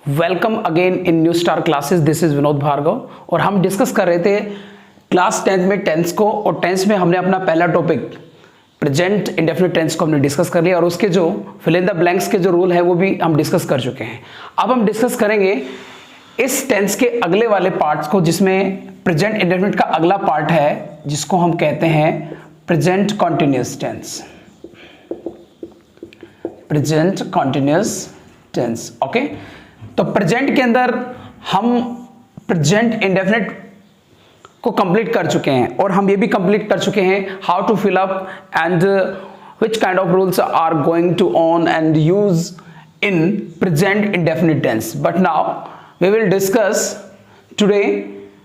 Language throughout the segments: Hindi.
Welcome again in new star classes. This is Vinod Bhargava और हम डिस्कस कर रहे थे क्लास 10 में टेंस को, और टेंस में हमने अपना पहला टॉपिक प्रेजेंट इंडेफिनिट टेंस को हमने डिस्कस कर लिया और उसके जो फिल इन द ब्लैंक्स के जो रूल है वो भी हम डिस्कस कर चुके हैं। अब हम डिस्कस करेंगे इस टेंस के अगले वाले पार्ट्स को, जिसमें प्रेजेंट इंडेफिनिट का अगला पार्ट है जिसको हम कहते हैं present continuous tense. Present continuous tense, okay. तो प्रेजेंट के अंदर हम प्रेजेंट इंडेफिनिट को कंप्लीट कर चुके हैं और हम ये भी कंप्लीट कर चुके हैं how to fill up and which kind of rules are going to on and use in present indefinite tense. But now we will discuss today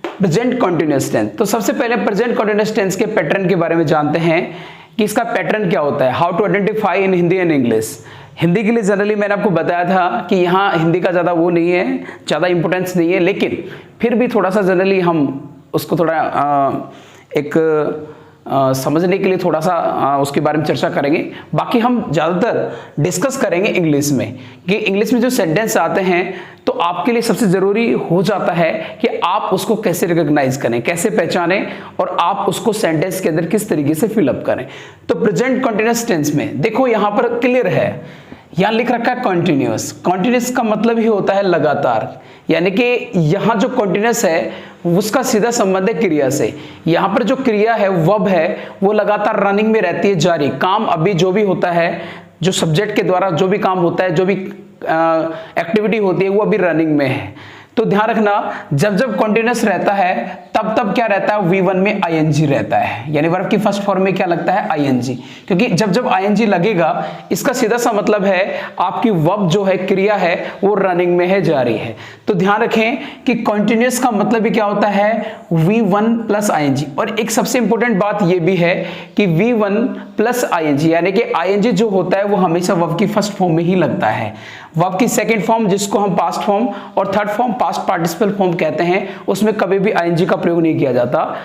present continuous tense. तो सबसे पहले प्रेजेंट कॉन्टिन्यूअस टेंस के पैटर्न के बारे में जानते हैं कि इसका पैटर्न क्या होता है, how to identify in Hindi and English. Hindi के लिए जनरली मैंने आपको बताया था कि यहाँ हिंदी का ज़्यादा वो नहीं है, ज़्यादा इंपॉर्टेंस नहीं है, लेकिन फिर भी थोड़ा सा जनरली हम उसको थोड़ा समझने के लिए थोड़ा सा उसके बारे में चर्चा करेंगे। बाकी हम ज़्यादातर डिस्कस करेंगे इंग्लिश में, कि इंग्लिश में जो सेंटेंस आते हैं तो आपके लिए सबसे ज़रूरी हो जाता है कि आप उसको कैसे रिकॉग्नाइज करें, कैसे पहचानें और आप उसको सेंटेंस के अंदर किस तरीके से फिलअप करें। तो प्रेजेंट कॉन्टिन्यूअस टेंस में देखो यहाँ पर क्लियर है, यहाँ लिख रखा है कॉन्टिन्यूअस। कॉन्टिन्यूअस का मतलब ही होता है लगातार, यानी कि यहाँ जो कॉन्टिन्यूअस है उसका सीधा संबंध है क्रिया से। यहाँ पर जो क्रिया है वर्ब है वो लगातार रनिंग में रहती है, जारी। काम अभी जो भी होता है, जो सब्जेक्ट के द्वारा जो भी काम होता है, जो भी एक्टिविटी होती है वो अभी रनिंग में है। तो ध्यान रखना, जब जब कॉन्टिन्यूअस रहता है तब तब क्या रहता है, V1 में ing रहता है, यानी वर्ब की फर्स्ट फॉर्म में क्या लगता है, ing। क्योंकि जब जब ing लगेगा इसका सीधा सा मतलब है आपकी वर्ब जो है, क्रिया है, वो रनिंग में है, जारी है। तो ध्यान रखें कि कॉन्टिन्यूअस का मतलब भी क्या होता है, V1 प्लस ing। और एक सबसे इंपॉर्टेंट बात ये भी है कि V1 प्लस ing, यानी कि ing जो होता है वो हमेशा वर्ब की फर्स्ट फॉर्म में ही लगता है। वर्ब की सेकेंड फॉर्म जिसको हम पास्ट फॉर्म और third form past participle form कहते हैं, उसमें कभी भी ing का प्रयोग नहीं किया जाता।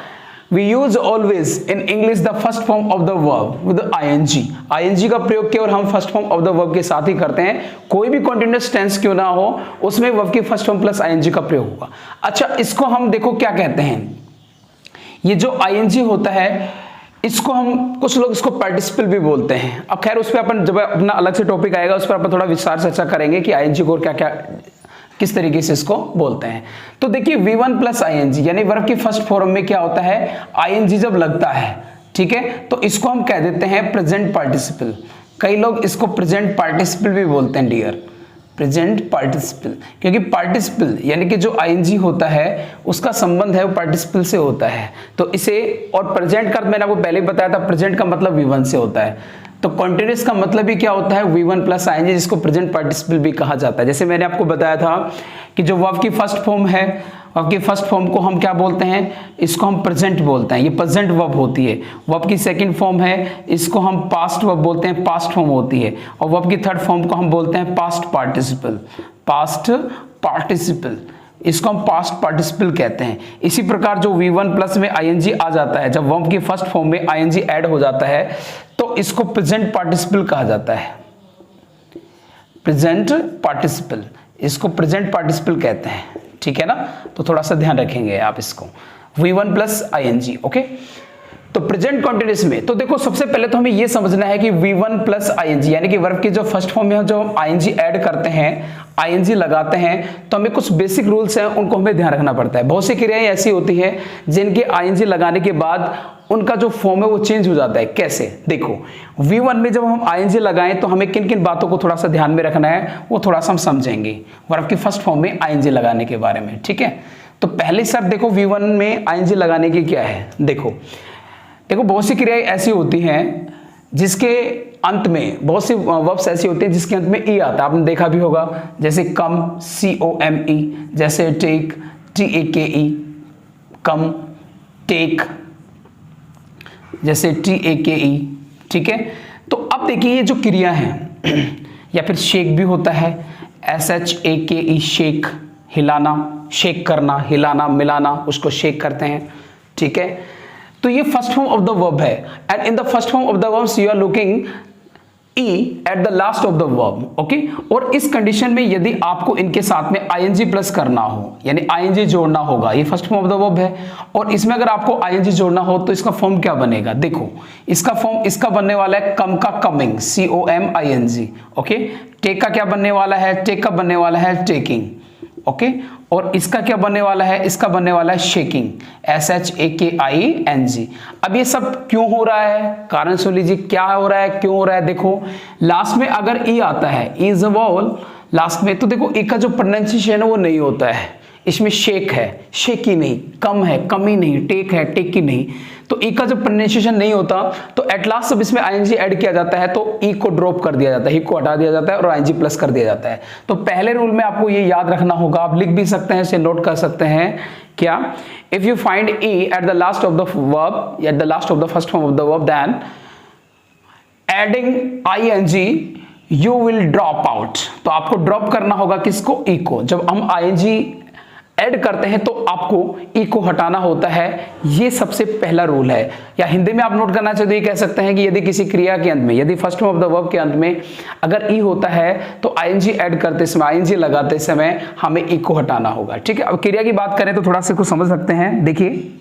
We use always in English the first form of the verb with ing। ing का प्रयोग केवल हम first form of the verb के साथ ही करते हैं। कोई भी कॉन्टिन्यूअस टेंस क्यों ना हो उसमें वर्ब की फर्स्ट फॉर्म प्लस ing का प्रयोग होगा। अच्छा, इसको हम देखो क्या कहते हैं, ये जो ing होता है इसको हम, कुछ लोग इसको पार्टिसिपल भी बोलते हैं। अब खैर उस पर अपन जब अपना अलग से टॉपिक आएगा उस पर अपन थोड़ा विस्तार से चर्चा करेंगे कि ing को क्या क्या किस तरीके से इसको बोलते हैं। तो देखिए V1 प्लस ing, यानी वर्ब की फर्स्ट फॉर्म में क्या होता है, ing जब लगता है, ठीक है, तो इसको हम कह देते हैं प्रेजेंट पार्टिसिपल। कई लोग इसको प्रेजेंट पार्टिसिपल भी बोलते हैं डियर, प्रेजेंट पार्टिसिपल, क्योंकि पार्टिसिपल यानी कि जो ing होता है उसका संबंध है वो पार्टिसिपल से होता है। तो इसे, और प्रेजेंट का मैंने आपको पहले ही बताया था, प्रेजेंट का मतलब V1 से होता है। तो कॉन्टिन्यूअस का मतलब भी क्या होता है, V1 प्लस ing, जिसको प्रेजेंट पार्टिसिपल भी कहा जाता है। जैसे मैंने आपको बताया था कि जो वर्ब की फर्स्ट फॉर्म है, वर्ब की फर्स्ट फॉर्म को हम क्या बोलते हैं, इसको हम प्रेजेंट बोलते हैं, ये प्रेजेंट वर्ब होती है। वर्ब की सेकंड फॉर्म है, इसको हम पास्ट वर्ब बोलते हैं, पास्ट फॉर्म होती है। और वर्ब की थर्ड फॉर्म को हम बोलते हैं पास्ट पार्टिसिपल, पास्ट पार्टिसिपल, इसको हम पास्ट पार्टिसिपल कहते हैं। इसी प्रकार जो V1 प्लस में ing आ जाता है, जब वर्ब की फर्स्ट फॉर्म में ing ऐड हो जाता है तो इसको प्रेजेंट पार्टिसिपल कहा जाता है, प्रेजेंट पार्टिसिपल, इसको प्रेजेंट पार्टिसिपल कहते हैं, ठीक है ना। तो थोड़ा सा ध्यान रखेंगे आप इसको, V1 प्लस ing, ओके। तो प्रेजेंट कॉन्टिन्यूअस में तो देखो सबसे पहले तो हमें यह समझना है कि V1 प्लस ing, यानी कि वर्ब की जो फर्स्ट फॉर्म में जो ing ऐड करते हैं, ing लगाते हैं, तो हमें कुछ बेसिक रूल्स हैं उनको हमें ध्यान रखना पड़ता है। बहुत सी क्रियाएं ऐसी होती हैं जिनके ing लगाने के बाद उनका जो फॉर्म है वो चेंज हो जाता है। कैसे, देखो V1 में जब हम ing लगाएं तो हमें किन किन बातों को थोड़ा सा ध्यान में रखना है वो थोड़ा सा हम समझेंगे वर्ब की फर्स्ट फॉर्म में ing लगाने के बारे में, ठीक है। तो पहले सर देखो V1 में ing लगाने की क्या है, देखो बहुत सी क्रियाएं ऐसी होती हैं जिसके अंत में, बहुत सी वर्ब्स ऐसी होती हैं जिसके अंत में ई आता है, आपने देखा भी होगा, जैसे कम, COME, जैसे टेक, TAKE, कम, टेक, जैसे TAKE, ठीक है। तो अब देखिए ये जो क्रिया है या फिर शेक भी होता है, SHAKE, शेक, हिलाना, शेक करना, हिलाना, मिलाना, उसको शेक करते हैं, ठीक है। तो ये first form of the verb है, and in the first form of the verbs you are looking E at the last of the verb, okay. और इस कंडीशन में यदि आपको इनके साथ में आईएनजी प्लस करना हो, यानी आईएनजी जोड़ना होगा, ये first form of the verb है, और इसमें अगर आपको आईएनजी जोड़ना हो तो इसका फॉर्म क्या बनेगा, देखो इसका फॉर्म इसका बनने वाला है कम का कमिंग, COMING, ओके। टेक का क्या बनने वाला है, टेक का बनने वाला है टेकिंग, ओके। और इसका क्या बनने वाला है, इसका बनने वाला है शेकिंग, SHAKING। अब ये सब क्यों हो रहा है, कारण सुन लीजिए क्या हो रहा है, क्यों हो रहा है। देखो लास्ट में अगर ई आता है, E is a vowel last में, तो देखो ई का जो प्रोनाउंसिएशन है वो नहीं होता है, इसमें शेक है, शेकी नहीं, कम है, कमी नहीं, टेक है, टेकी नहीं, तो ई का जब प्रोनाउंसिएशन नहीं होता तो एट लास्ट जब इसमें आईएनजी ऐड किया जाता है तो ई को ड्रॉप कर दिया जाता है, ई को हटा दिया जाता है और आईएनजी प्लस कर दिया जाता है। तो पहले रूल में आपको ये याद रखना होगा, आप लिख भी सकते हैं, इसे नोट कर सकते हैं, क्या, if you find E at the last of the verb, at the last of the first form of the verb, then adding ING you will drop out. तो आपको ड्रॉप करना होगा किसको, ई को। जब हम आईएनजी ऐड करते हैं तो आपको ई को हटाना होता है, ये सबसे पहला रूल है। या हिंदी में आप नोट करना चाहते हैं, कह सकते हैं कि यदि किसी क्रिया के अंत में, यदि first form of the verb के अंत में अगर ई होता है तो आईएनजी ऐड करते समय, आईएनजी लगाते समय हमें ई को हटाना होगा, ठीक है। अब क्रिया की बात करें तो थोड़ा सा कुछ समझ सकते हैं। देखिए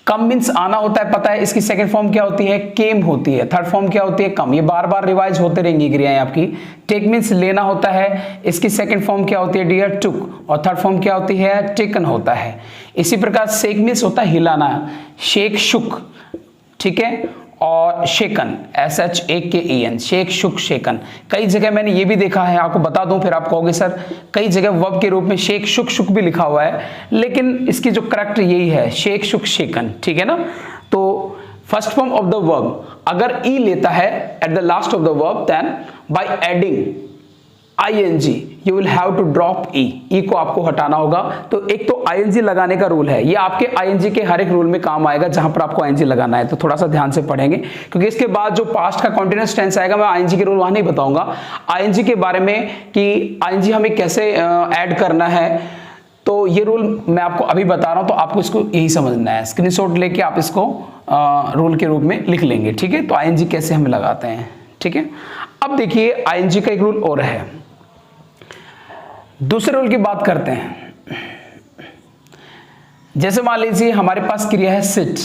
कम मीन्स आना होता है, पता है, इसकी सेकंड फॉर्म क्या होती है, केम होती है, थर्ड फॉर्म क्या होती है, कम। ये बार बार रिवाइज होते रहेंगी क्रियाएं आपकी। टेक मीन्स लेना होता है, इसकी सेकंड फॉर्म क्या होती है, डियर, टुक, और थर्ड फॉर्म क्या होती है, टेकन होता है। इसी प्रकार शेक मीन्स होता है हिलाना, शेक, शुक, ठीक है, और शेकन, SHAKEN, शेक, शुक, शेकन। कई जगह मैंने ये भी देखा है, आपको बता दूं फिर आप कहोगे सर कई जगह वर्ब के रूप में शेक, शुक, शुक भी लिखा हुआ है, लेकिन इसकी जो करेक्ट यही है, शेक, शुक, शेकन, ठीक है ना। तो first form of the verb अगर ई लेता है at the last of the verb, then by adding ING you will have to drop E को आपको हटाना होगा। तो एक तो ING लगाने का रूल है, ये आपके ING के हर एक रूल में काम आएगा जहां पर आपको ING लगाना है, तो थोड़ा सा ध्यान से पढ़ेंगे, क्योंकि इसके बाद जो पास्ट का कॉन्टिन्यूअस टेंस आएगा मैं ING के रूल वहां नहीं बताऊंगा, ING के बारे में कि ING हमें कैसे ऐड करना है, तो ये रूल मैं आपको अभी बता रहा हूं, तो आपको इसको यही समझना है। स्क्रीनशॉट लेके आप इसको रूल के रूप में लिख लेंगे, ठीक है। तो ING कैसे हम लगाते हैं, ठीक है। अब देखिए ING का एक रूल और है, दूसरे रूल की बात करते हैं। जैसे मान लीजिए हमारे पास क्रिया है सिट,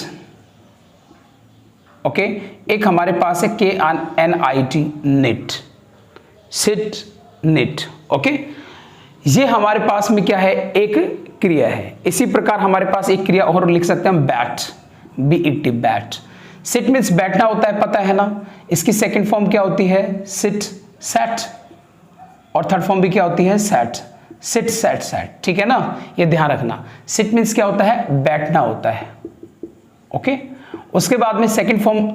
ओके, एक हमारे पास है KNIT, knit, sit, knit, okay. ये हमारे पास में क्या है, एक क्रिया है। इसी प्रकार हमारे पास एक क्रिया और लिख सकते हैं, bat, BET, bat. Sit means बैठना होता है, पता है ना। इसकी सेकंड फॉर्म क्या होती है, सिट, सैट, और थर्ड फॉर्म भी क्या होती है, सैट, सिट, सैट, सैट, ठीक है ना। ये ध्यान रखना, सिट मीन्स क्या होता है, बैठना होता है, ओके। उसके बाद में सेकंड फॉर्म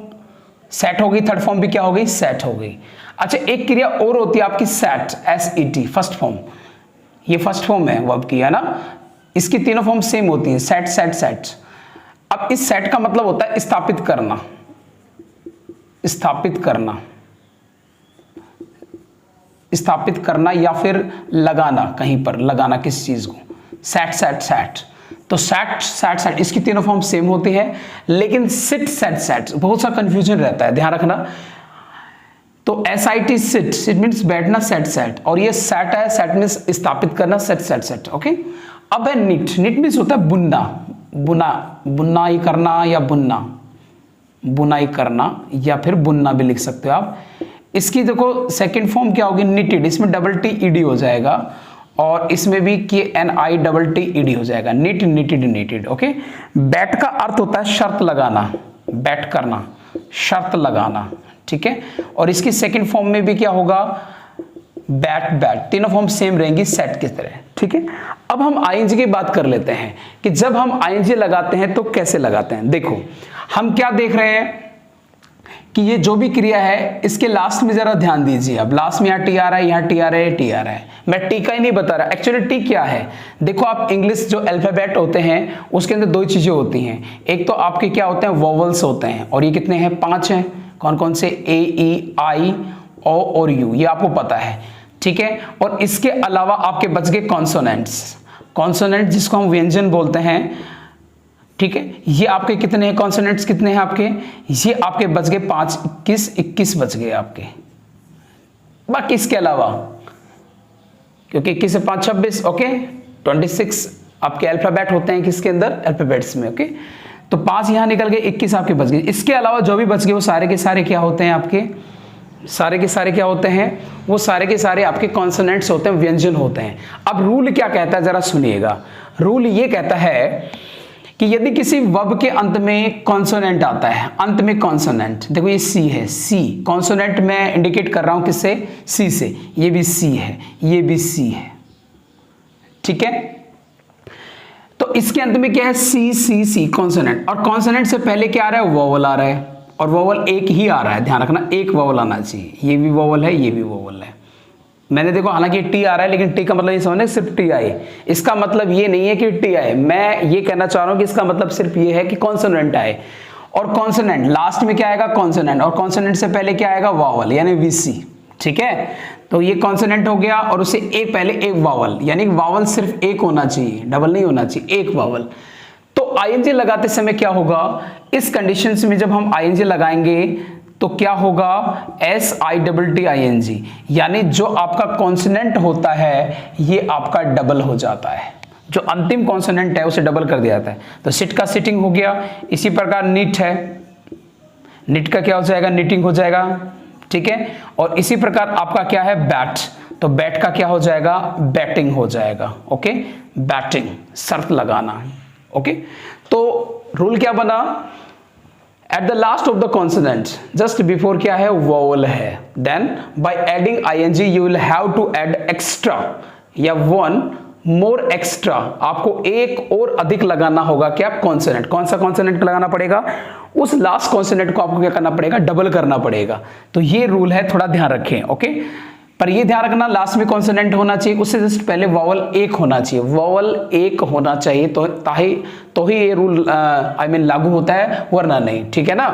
सेट हो गई, थर्ड फॉर्म भी क्या हो गई, सेट हो गई। अच्छा एक क्रिया और होती है आपकी सेट, SET, फर्स्ट फॉर्म, ये फर्स्ट फॉर्म है वर्ब की, है ना। इसकी तीनों फॉर्म सेम होती है, सेट, सेट, सेट। अब इस सेट का मतलब होता है स्थापित करना, स्थापित करना, स्थापित करना, या फिर लगाना, कहीं पर लगाना किसी चीज को, सेट, सेट, सेट। तो सेट, सेट, सेट, इसकी तीनों फॉर्म सेम होती है, लेकिन सिट, सेट, सेट बहुत सा कंफ्यूजन रहता है, ध्यान रखना। तो SIT, सिट, सिट मीन्स बैठना, सेट, सेट, और ये सेट है, सेट मीन्स स्थापित करना, सेट, सेट, सेट, ओके। अब है निट, निट मीन्स होता है बुनना, बुना, बुनाई करना, या बुनना, बुनाई करना, या फिर बुनना भी लिख सकते हो आप। इसकी देखो सेकंड फॉर्म क्या होगी, निटेड, इसमें TTED हो जाएगा, और इसमें भी KNITTED हो जाएगा, knit, knitted, knitted, okay. Bat का अर्थ होता है शर्त लगाना, बैट करना, शर्त लगाना, ठीक है। और इसकी सेकंड फॉर्म में भी क्या होगा, बैट, बैट, तीनों फॉर्म सेम रहेंगी सेट की तरह, ठीक है। अब हम ING की बात कर लेते हैं कि जब हम ING लगाते हैं तो कैसे लगाते हैं। देखो हम क्या देख रहे हैं कि ये जो भी क्रिया है इसके लास्ट में जरा ध्यान दीजिए। अब लास्ट में यहाँ टी आ रहा है, यहाँ टी आ रहा है, टी आ रहा है, मैं टी का ही नहीं बता रहा, एक्चुअली टी क्या है। देखो आप इंग्लिश जो अल्फाबेट होते हैं उसके अंदर दो चीजें होती हैं, एक तो आपके क्या होते हैं, वोवल्स होते हैं, और ये कितने हैं, 5 हैं। कौन कौन से, A, E, I, O और U, ये आपको पता है, ठीक है। और इसके अलावा आपके बच गए कॉन्सोनेंट्स, कॉन्सोनेंट जिसको हम व्यंजन बोलते हैं, ठीक है, ये आपके कितने हैं कॉन्सोनेंट्स, कितने हैं आपके, ये आपके बच गए 5, 21 बच गए आपके। बाकी इसके अलावा, क्योंकि 21 से 5 26, ओके, 26 आपके अल्फाबेट होते हैं किसके अंदर, अल्फाबेट्स में, ओके। तो 5 यहां निकल गए, 21 आपके बच गए। इसके अलावा जो भी बच गए वो सारे के सारे क्या होते हैं आपके, सारे के सारे क्या होते हैं, वो सारे के सारे आपके कॉन्सोनेंट्स होते हैं, व्यंजन होते हैं। अब रूल क्या कहता है जरा सुनिएगा। रूल ये कहता है कि यदि किसी वर्ब के अंत में कॉन्सोनेंट आता है, अंत में कॉन्सोनेंट, देखो ये सी है, सी कॉन्सोनेंट मैं इंडिकेट कर रहा हूं किससे, सी से, ये भी सी है, ये भी सी है, ठीक है। तो इसके अंत में क्या है, सी सी सी कॉन्सोनेंट, और कॉन्सोनेंट से पहले क्या आ रहा है, वोवल आ रहा है, और वोवल एक ही आ रहा है, ध्यान रखना, एक वोवल आना चाहिए। ये भी वोवल है, ये भी वोवल है। मैंने देखो हालांकि टी आ रहा है, लेकिन टी का मतलब ये समझना सिर्फ टी आई, इसका मतलब ये नहीं है कि टी आए, मैं ये कहना चाह रहा हूं कि इसका मतलब सिर्फ ये है कि कॉन्सोनेंट आए। और कॉन्सोनेंट लास्ट में क्या आएगा, कॉन्सोनेंट, और कॉन्सोनेंट से पहले क्या आएगा, वावल, यानी वीसी, ठीक है। तो ये कॉन्सोनेंट हो गया, और उससे एक पहले एक वावल, यानी वावल सिर्फ एक होना चाहिए, डबल नहीं होना चाहिए, एक वावल। तो आईएनजी लगाते समय क्या होगा, इस कंडीशंस में जब हम आईएनजी लगाएंगे तो क्या होगा, SITTING, यानी जो आपका कॉन्सोनेंट होता है ये आपका डबल हो जाता है, जो अंतिम कॉन्सोनेंट है उसे डबल कर दिया जाता है। तो सिट का सिटिंग हो गया। इसी प्रकार नीट है, नीट का क्या हो जाएगा, नीटिंग हो जाएगा, ठीक है। और इसी प्रकार आपका क्या है, बैट, तो बैट का क्या हो जाएगा, बैटिंग हो जाएगा, ओके, बैटिंग, शर्त लगाना, ओके। तो रूल क्या बना, at the last of the consonant just before क्या है, vowel है, then by adding ing you will have to add extra या one more extra, आपको एक और अधिक लगाना होगा क्या, कॉन्सोनेंट। कौन सा कॉन्सोनेंट लगाना पड़ेगा, उस लास्ट कॉन्सोनेंट को आपको क्या करना पड़ेगा, डबल करना पड़ेगा। तो ये रूल है, थोड़ा ध्यान रखें, ओके। पर ये ध्यान रखना लास्ट में कॉन्सोनेंट होना चाहिए, उससे जस्ट पहले वॉवल एक होना चाहिए, वॉवल एक होना चाहिए, तो ही ये रूल लागू होता है, वरना नहीं, ठीक है ना।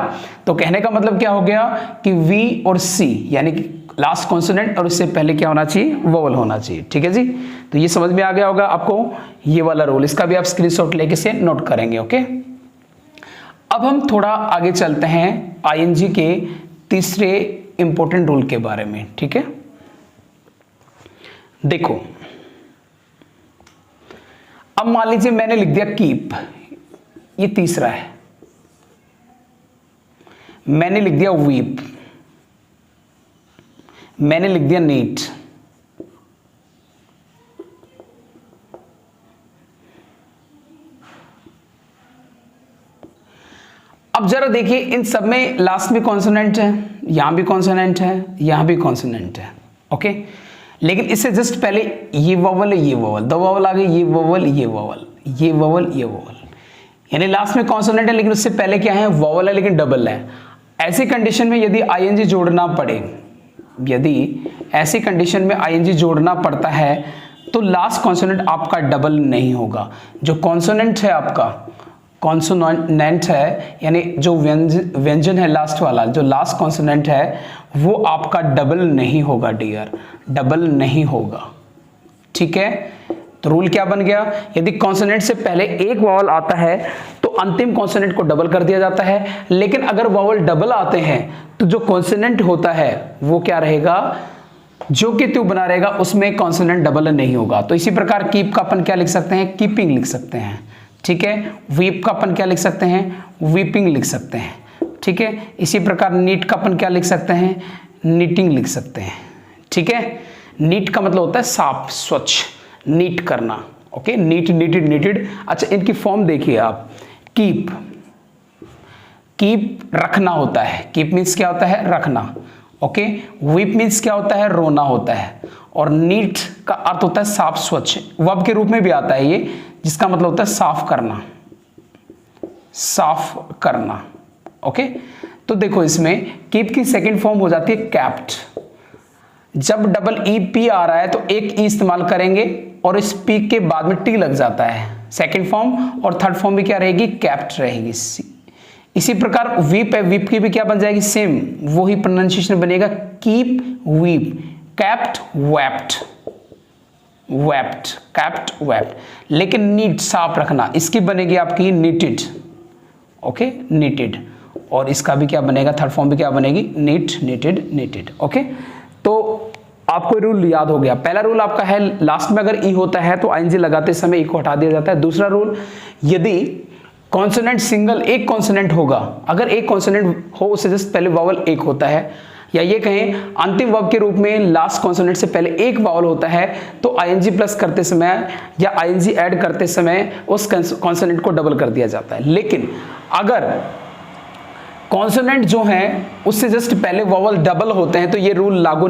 तो कहने का मतलब क्या हो गया कि वी और सी, यानी कि लास्ट कॉन्सोनेंट और उससे पहले क्या होना चाहिए, वॉवल होना चाहिए, ठीक है जी। तो ये समझ में आ गया होगा आपको ये वाला रूल, इसका भी आप स्क्रीनशॉट लेके से नोट करेंगे, ओके। अब हम थोड़ा आगे चलते हैं आईएनजी के तीसरे इंपॉर्टेंट रूल के बारे में, ठीक है। देखो अब मान लीजिए मैंने लिख दिया कीप, ये तीसरा है, मैंने लिख दिया वीप, मैंने लिख दिया नीट, अब जरा देखिए इन सब में लास्ट में कॉन्सोनेंट है, यहां भी कॉन्सोनेंट है, यहां भी कॉन्सोनेंट है, ओके। लेकिन इससे जस्ट पहले ये वोवल है, ये वोवल, दो वोवल आ गए, ये वोवल, ये वोवल, ये वोवल, ये वोवल, यानी लास्ट में कॉन्सोनेंट है, लेकिन उससे पहले क्या है, वोवल है, लेकिन डबल है। ऐसी कंडीशन में यदि आईएनजी जोड़ना पड़े, यदि ऐसी कंडीशन में आईएनजी जोड़ना पड़ता है तो लास्ट कॉन्सोनेंट आपका डबल नहीं होगा। जो कॉन्सोनेंट है आपका, कॉन्सोनेंट है यानी जो व्यंजन है लास्ट वाला, जो लास्ट कॉन्सोनेंट है वो आपका डबल नहीं होगा डियर, डबल नहीं होगा, ठीक है। तो रूल क्या बन गया, यदि कॉन्सोनेंट से पहले एक वावल आता है तो अंतिम कॉन्सोनेंट को डबल कर दिया जाता है, लेकिन अगर वावल डबल आते हैं तो जो कॉन्सोनेंट होता है वो क्या रहेगा, जो कि त्यों बना रहेगा, उसमें कॉन्सोनेंट डबल नहीं होगा। तो इसी प्रकार कीप का अपन क्या लिख सकते हैं, कीपिंग लिख सकते हैं, ठीक है। वीप का अपन क्या लिख सकते हैं, वीपिंग लिख सकते हैं, ठीक है। इसी प्रकार नीट का अपन क्या लिख सकते हैं, नीटिंग लिख सकते हैं, ठीक है। नीट का मतलब होता है साफ, स्वच्छ, नीट करना, ओके, नीट, नीटेड, नीटेड। अच्छा इनकी फॉर्म देखिए आप, कीप, कीप रखना होता है, कीप मीन्स क्या होता है, रखना, ओके। वीप मीन्स क्या होता है, रोना होता है। और नीट का अर्थ होता है साफ, स्वच्छ, वर्ब के रूप में भी आता है ये, जिसका मतलब होता है साफ करना, साफ करना, ओके। तो देखो इसमें कीप की सेकंड फॉर्म हो जाती है कैप्ट। जब डबल ई पी आ रहा है तो एक ई इस्तेमाल करेंगे और इस पी के बाद में टी लग जाता है, सेकंड फॉर्म। और थर्ड फॉर्म भी क्या रहेगी, कैप्ट रहेगी। इसी प्रकार वीप है, वीप की भी क्या बन जाएगी, सेम वही प्रोनाउंसिएशन बनेगा, keep weep, kept wept, wept, kept, wept. लेकिन नीट साफ रखना, इसकी बनेगी आपकी नीटेड, ओके, नीटेड। और इसका भी क्या बनेगा, थर्ड फॉर्म भी क्या बनेगी, नीट, नीटेड, नीटेड, ओके। तो आपको रूल याद हो गया। पहला रूल आपका है लास्ट में अगर ई होता है तो आईएनजी लगाते समय ई को हटा दिया जाता है। दूसरा रूल, यदि कॉन्सोनेंट सिंगल एक कॉन्सोनेंट होगा, अगर एक कॉन्सोनेंट हो उससे जस्ट पहले वावल एक होता है, या ये कहें अंतिम वर्ब के रूप में लास्ट कॉन्सोनेंट से पहले एक वावल होता है, तो आईएनजी प्लस करते समय या आईएनजी ऐड करते समय उस कॉन्सोनेंट को डबल कर दिया जाता है। लेकिन अगर कॉन्सोनेंट जो है उससे जस्ट पहले वावल डबल होते हैं तो ये रूल लागू